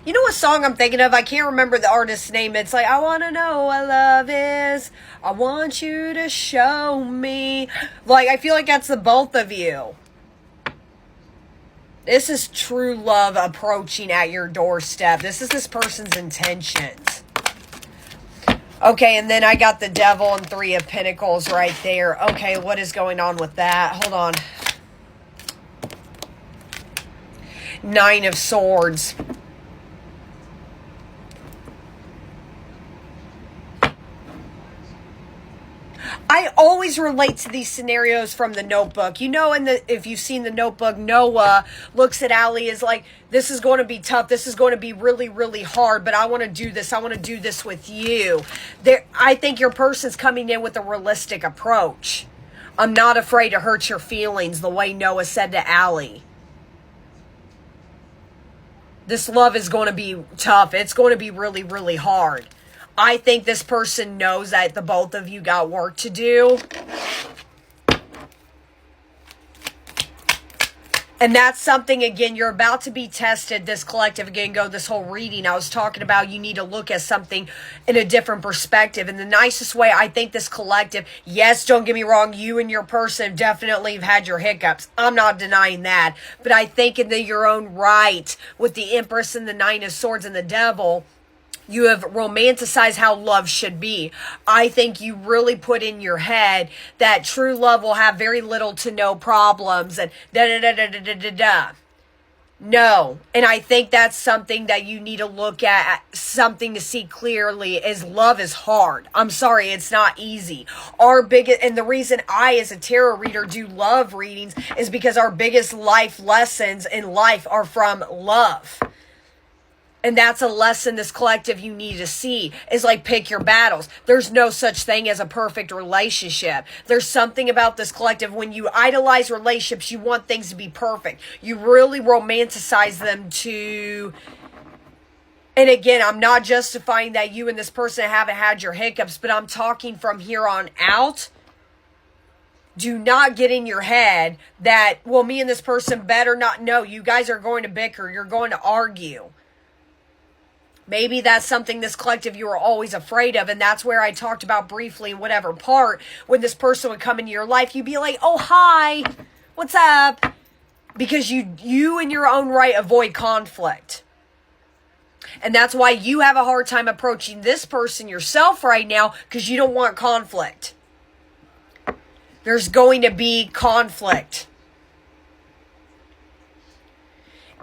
You know what song I'm thinking of? I can't remember the artist's name. It's like, I want to know what love is. I want you to show me. Like, I feel like that's the both of you. This is true love approaching at your doorstep. This is this person's intentions. Okay, and then I got the Devil and Three of Pentacles right there. Okay, what is going on with that? Hold on. Nine of Swords. I always relate to these scenarios from the Notebook. You know, if you've seen the Notebook, Noah looks at Allie as like, this is going to be tough. This is going to be really, really hard, but I want to do this. I want to do this with you. I think your person's coming in with a realistic approach. I'm not afraid to hurt your feelings, the way Noah said to Allie. This love is going to be tough. It's going to be really, really hard. I think this person knows that the both of you got work to do. And that's something, again, you're about to be tested. This collective, again, this whole reading I was talking about, you need to look at something in a different perspective. In the nicest way, I think this collective, yes, don't get me wrong, you and your person definitely have had your hiccups. I'm not denying that. But I think in your own right, with the Empress and the Nine of Swords and the Devil, you have romanticized how love should be. I think you really put in your head that true love will have very little to no problems and da-da-da-da-da-da-da. No. And I think that's something that you need to look at, something to see clearly, is love is hard. I'm sorry, it's not easy. And the reason I, as a tarot reader, do love readings is because our biggest life lessons in life are from love. And that's a lesson this collective you need to see, is like, pick your battles. There's no such thing as a perfect relationship. There's something about this collective, when you idolize relationships, you want things to be perfect. You really romanticize them to... And again, I'm not justifying that you and this person haven't had your hiccups, but I'm talking from here on out. Do not get in your head that, well, me and this person better not know. You guys are going to bicker. You're going to argue. Maybe that's something this collective you were always afraid of, and that's where I talked about briefly in whatever part, when this person would come into your life, you'd be like, oh, hi, what's up? Because you in your own right avoid conflict. And that's why you have a hard time approaching this person yourself right now, because you don't want conflict. There's going to be conflict.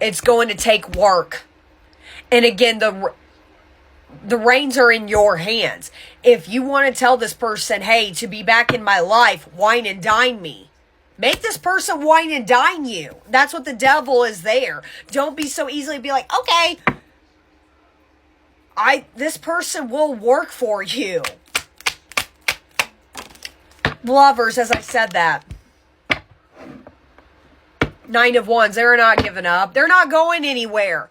It's going to take work. And again, the reins are in your hands. If you want to tell this person, hey, to be back in my life, wine and dine me. Make this person wine and dine you. That's what the Devil is there. Don't be so easily be like, okay, this person will work for you. Lovers, as I said that. Nine of Wands, they're not giving up. They're not going anywhere.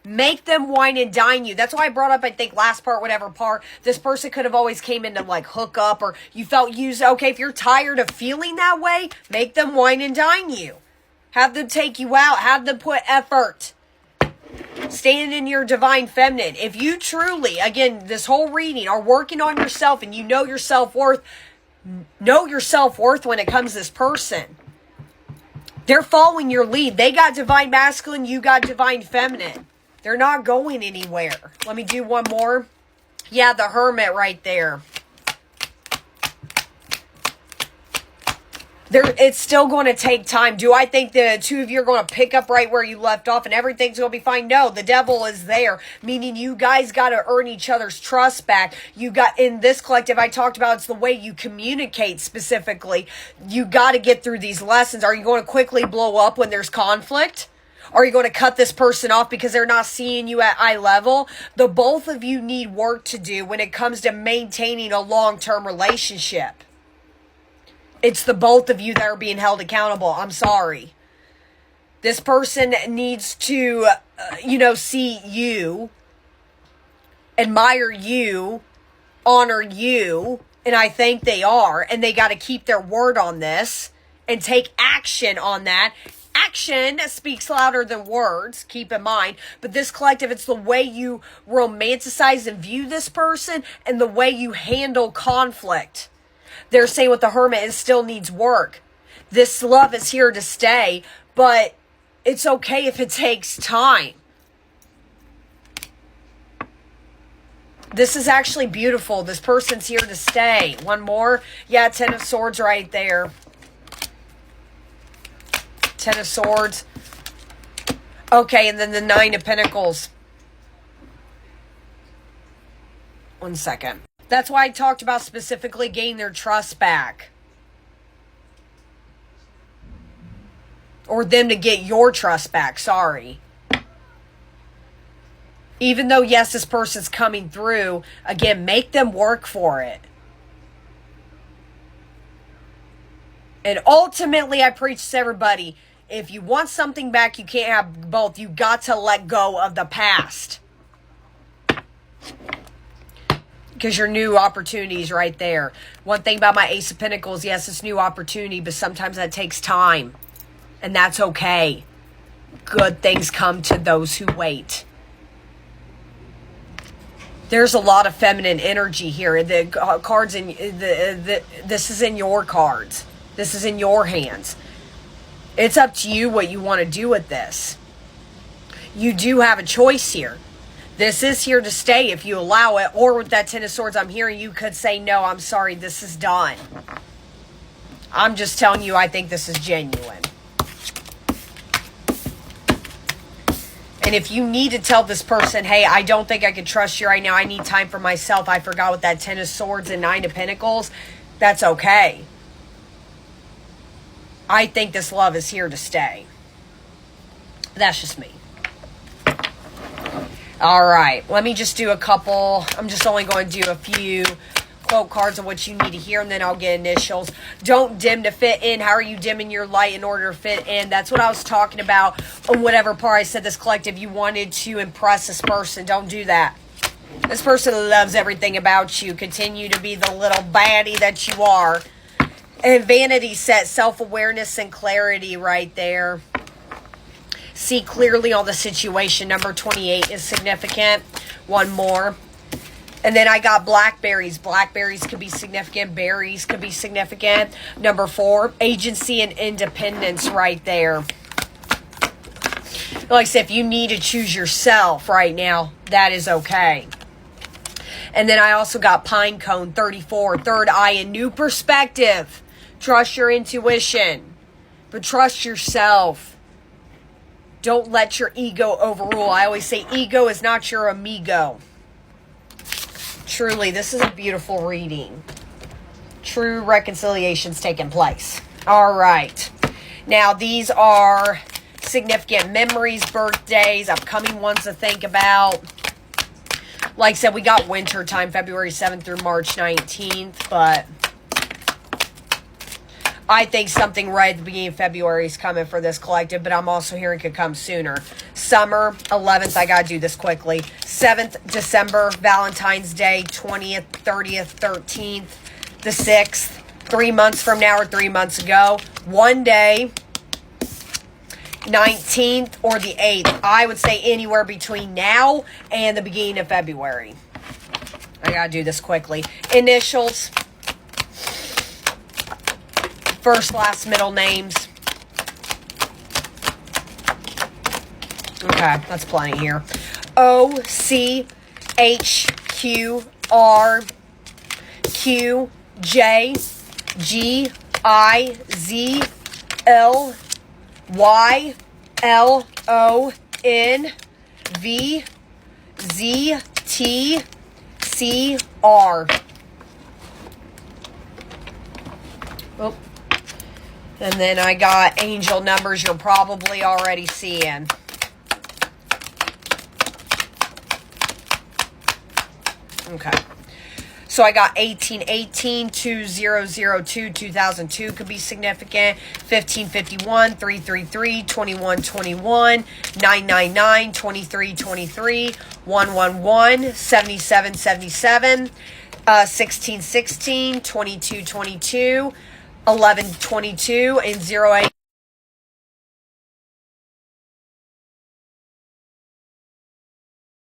Make them wine and dine you. That's why I brought up, I think, last part, whatever part. This person could have always came in to like hook up, or you felt used. Okay, if you're tired of feeling that way, make them wine and dine you. Have them take you out. Have them put effort. Stand in your divine feminine. If you truly, again, this whole reading, are working on yourself and you know your self-worth, when it comes to this person. They're following your lead. They got divine masculine, you got divine feminine. They're not going anywhere. Let me do one more. Yeah, the Hermit right there. It's still going to take time. Do I think the two of you are going to pick up right where you left off and everything's going to be fine? No, the Devil is there, meaning you guys got to earn each other's trust back. In this collective, I talked about, it's the way you communicate specifically. You got to get through these lessons. Are you going to quickly blow up when there's conflict? Are you going to cut this person off because they're not seeing you at eye level? The both of you need work to do when it comes to maintaining a long-term relationship. It's the both of you that are being held accountable. I'm sorry. This person needs to, see you, admire you, honor you, and I think they are, and they got to keep their word on this and take action on that. action speaks louder than words, keep in mind. But this collective, it's the way you romanticize and view this person and the way you handle conflict. They're saying with the Hermit, it still needs work. This love is here to stay, but it's okay if it takes time. This is actually beautiful. This person's here to stay. One more. Yeah, Ten of Swords right there. Ten of Swords. Okay, and then the Nine of Pentacles. One second. That's why I talked about specifically gaining their trust back. Or them to get your trust back, sorry. Even though, yes, this person's coming through, again, make them work for it. And ultimately, I preach to everybody, if you want something back, you can't have both. You got to let go of the past. Because your new opportunities right there. One thing about my Ace of Pentacles, yes, it's new opportunity, but sometimes that takes time. And that's okay. Good things come to those who wait. There's a lot of feminine energy here. The cards in this is in your cards. This is in your hands. It's up to you what you want to do with this. You do have a choice here. This is here to stay if you allow it. Or with that Ten of Swords I'm hearing, you could say, no, I'm sorry, this is done. I'm just telling you, I think this is genuine. And if you need to tell this person, hey, I don't think I can trust you right now. I need time for myself. I forgot with that Ten of Swords and Nine of Pentacles. That's okay. I think this love is here to stay. That's just me. All right. Let me just do a couple. I'm just only going to do a few quote cards of what you need to hear, and then I'll get initials. Don't dim to fit in. How are you dimming your light in order to fit in? That's what I was talking about on whatever part I said this collective. You wanted to impress this person. Don't do that. This person loves everything about you. Continue to be the little baddie that you are. And vanity set, self-awareness and clarity right there. See clearly on the situation. Number 28 is significant. One more. And then I got blackberries. Blackberries could be significant. Berries could be significant. Number 4, agency and independence right there. Like I said, if you need to choose yourself right now, that is okay. And then I also got pine cone, 34, third eye, a new perspective. Trust your intuition, but trust yourself. Don't let your ego overrule. I always say ego is not your amigo. Truly, this is a beautiful reading. True reconciliation's taking place. All right. Now, these are significant memories, birthdays, upcoming ones to think about. Like I said, we got winter time, February 7th through March 19th, but I think something right at the beginning of February is coming for this collective, but I'm also hearing it could come sooner. Summer, 11th, I got to do this quickly. 7th, December, Valentine's Day, 20th, 30th, 13th, the 6th, 3 months from now or 3 months ago. One day, 19th or the 8th. I would say anywhere between now and the beginning of February. I got to do this quickly. Initials. First, last, middle names. Okay, that's plenty here. O, C, H, Q, R, Q, J, G, I, Z, L, Y, L, O, N, V, Z, T, C, R. Oh. And then I got angel numbers you're probably already seeing. Okay. So I got 1818, 2002, 2002 could be significant. 1551, 333, 2121, 999, 2323, 111, 7777, 1616, 2222, 1122, and 08.